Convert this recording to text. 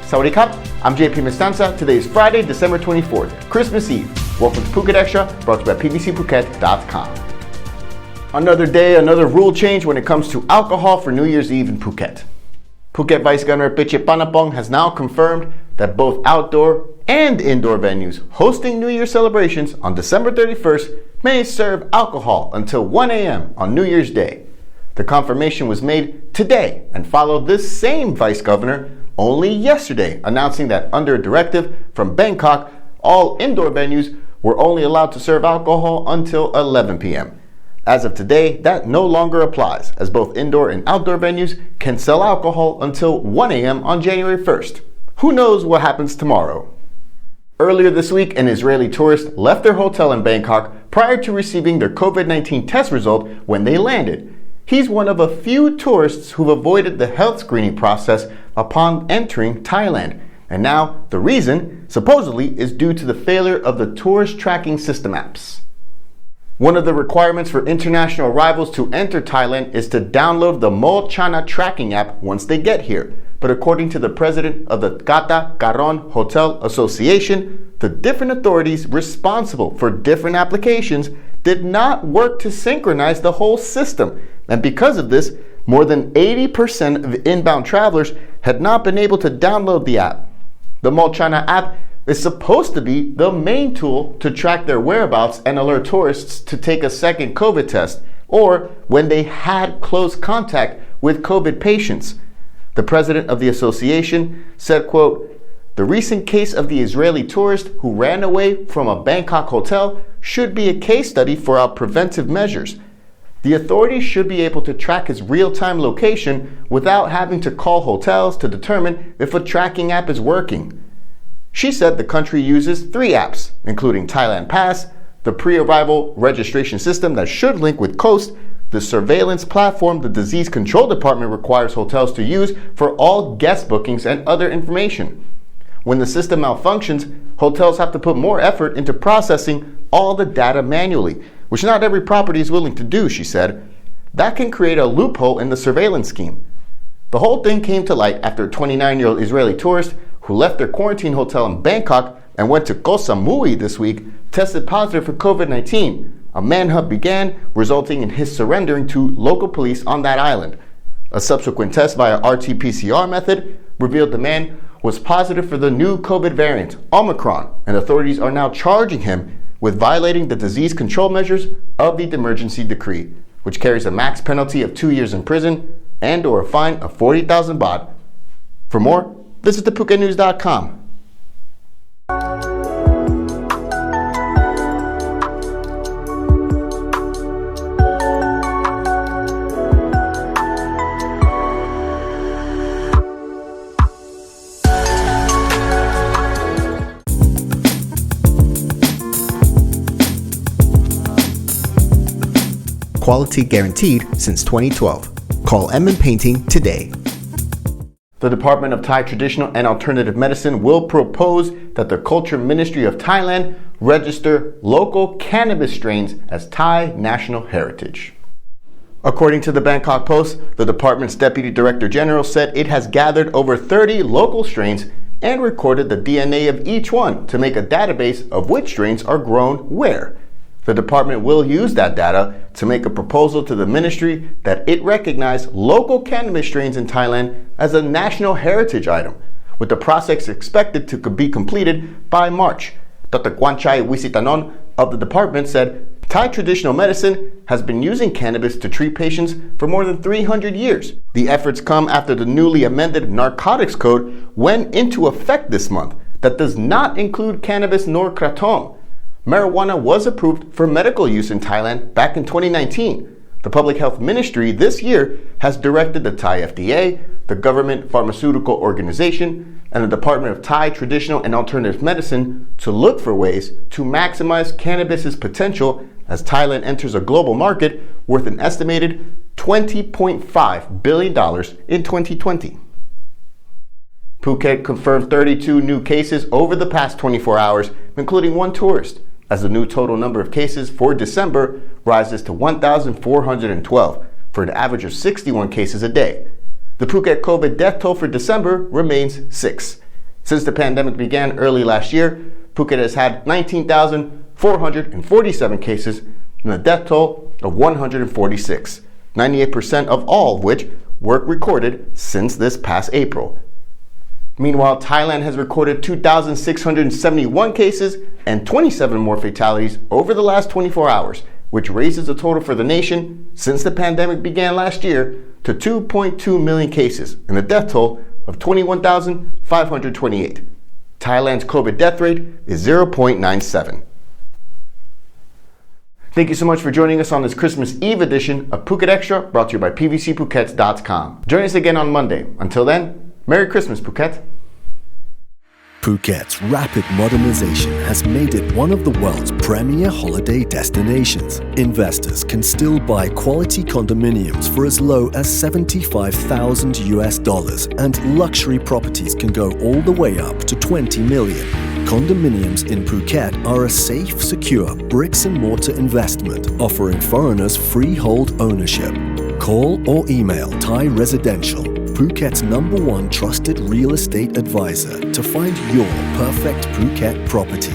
Sawadee Krap, I'm JP Mestanza. Today is Friday, December 24th, Christmas Eve. Welcome to Phuket Extra, brought to you by pbcphuket.com. Another day, another rule change when it comes to alcohol for New Year's Eve in Phuket. Phuket Vice Governor Piche Panapong has now confirmed that both outdoor and indoor venues hosting New Year celebrations on December 31st may serve alcohol until 1 a.m. on New Year's Day. The confirmation was made today and followed this same Vice Governor only yesterday, announcing that under a directive from Bangkok, all indoor venues were only allowed to serve alcohol until 11 p.m. As of today, that no longer applies, as both indoor and outdoor venues can sell alcohol until 1 a.m. on January 1st. Who knows what happens tomorrow? Earlier this week, an Israeli tourist left their hotel in Bangkok prior to receiving their COVID-19 test result when they landed. He's one of a few tourists who've avoided the health screening process upon entering Thailand. And now, the reason, supposedly, is due to the failure of the tourist tracking system apps. One of the requirements for international arrivals to enter Thailand is to download the Mo Chana tracking app once they get here. But according to the president of the Kata Karon Hotel Association, the different authorities responsible for different applications did not work to synchronize the whole system. And because of this, more than 80% of inbound travelers had not been able to download the app. The Mo Chana app is supposed to be the main tool to track their whereabouts and alert tourists to take a second COVID test, or when they had close contact with COVID patients. The president of the association said, quote, "The recent case of the Israeli tourist who ran away from a Bangkok hotel should be a case study for our preventive measures. The authorities should be able to track his real-time location without having to call hotels to determine if a tracking app is working." She said the country uses 3 apps, including Thailand Pass, the pre-arrival registration system that should link with Coast, the surveillance platform the Disease Control Department requires hotels to use for all guest bookings and other information. When the system malfunctions, hotels have to put more effort into processing all the data manually, which not every property is willing to do, she said. That can create a loophole in the surveillance scheme. The whole thing came to light after a 29-year-old Israeli tourist who left their quarantine hotel in Bangkok and went to Koh Samui this week tested positive for COVID-19. A manhunt began, resulting in his surrendering to local police on that island. A subsequent test via RT-PCR method revealed the man was positive for the new COVID variant, Omicron, and authorities are now charging him with violating the disease control measures of the emergency decree, which carries a max penalty of 2 years in prison and or a fine of 40,000 baht. For more, visit thephukenews.com. Quality guaranteed since 2012. Call Emin Painting today. The Department of Thai Traditional and Alternative Medicine will propose that the Culture Ministry of Thailand register local cannabis strains as Thai national heritage. According to the Bangkok Post, the department's Deputy Director General said it has gathered over 30 local strains and recorded the DNA of each one to make a database of which strains are grown where. The department will use that data to make a proposal to the ministry that it recognize local cannabis strains in Thailand as a national heritage item, with the process expected to be completed by March. Dr. Kwanchai Wisitanon of the department said, Thai traditional medicine has been using cannabis to treat patients for more than 300 years. The efforts come after the newly amended Narcotics Code went into effect this month that does not include cannabis nor kratom. Marijuana was approved for medical use in Thailand back in 2019. The Public Health Ministry this year has directed the Thai FDA, the Government Pharmaceutical Organization, and the Department of Thai Traditional and Alternative Medicine to look for ways to maximize cannabis's potential as Thailand enters a global market worth an estimated $20.5 billion in 2020. Phuket confirmed 32 new cases over the past 24 hours, including 1 tourist, as the new total number of cases for December rises to 1,412, for an average of 61 cases a day. The Phuket COVID death toll for December remains 6. Since the pandemic began early last year, Phuket has had 19,447 cases and a death toll of 146, 98% of all of which were recorded since this past April. Meanwhile, Thailand has recorded 2,671 cases and 27 more fatalities over the last 24 hours, which raises the total for the nation since the pandemic began last year to 2.2 million cases and a death toll of 21,528. Thailand's COVID death rate is 0.97. Thank you so much for joining us on this Christmas Eve edition of Phuket Extra, brought to you by PVCPhuket.com. Join us again on Monday. Until then, Merry Christmas, Phuket. Phuket's rapid modernization has made it one of the world's premier holiday destinations. Investors can still buy quality condominiums for as low as $75,000, and luxury properties can go all the way up to $20 million. Condominiums in Phuket are a safe, secure bricks-and-mortar investment offering foreigners freehold ownership. Call or email Thai Residential, Phuket's #1 trusted real estate advisor, to find your perfect Phuket property.